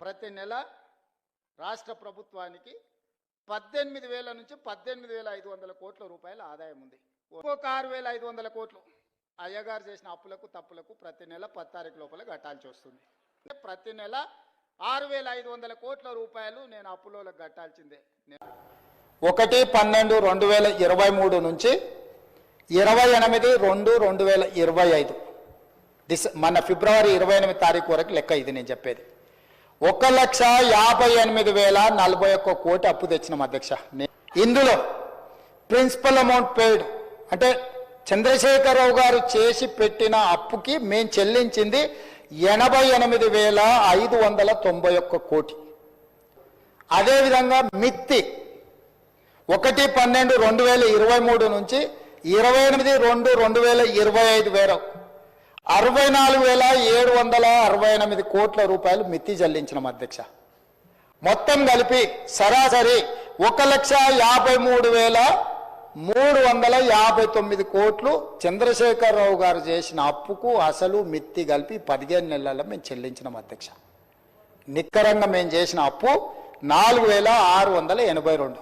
ప్రతి నెల రాష్ట్ర ప్రభుత్వానికి 18,000 నుంచి 18,500 కోట్ల రూపాయల ఆదాయం ఉంది. ఒక్కొక్క 6,500 కోట్లు అయ్యగారు చేసిన అప్పులకు తప్పులకు ప్రతి నెల 10 తారీఖు లోపల కట్టాల్సి వస్తుంది. ప్రతి నెల 6,500 కోట్ల రూపాయలు నేను అప్పులోకి కట్టాల్సిందే. 1/12/2023 నుంచి 28/2/2025 మన ఫిబ్రవరి 28 తారీఖు వరకు లెక్క ఇది నేను చెప్పేది. 1,58,041 కోటి అప్పు తెచ్చినాం అధ్యక్ష. ఇందులో ప్రిన్సిపల్ అమౌంట్ పెయిడ్ అంటే చంద్రశేఖరరావు గారు చేసి పెట్టిన అప్పుకి మేము చెల్లించింది 88,591 కోటి. అదేవిధంగా మిత్తి 1/12/2023 నుంచి 28/2/2025 వరకు 64,768 కోట్ల రూపాయలు మిత్తి చెల్లించిన అధ్యక్ష. మొత్తం కలిపి సరాసరి 1,53,359 కోట్లు చంద్రశేఖరరావు గారు చేసిన అప్పుకు అసలు మిత్తి కలిపి 15 నెలల్లో మేము చెల్లించినాం అధ్యక్ష. నిక్కరంగా మేము చేసిన అప్పు 4,682.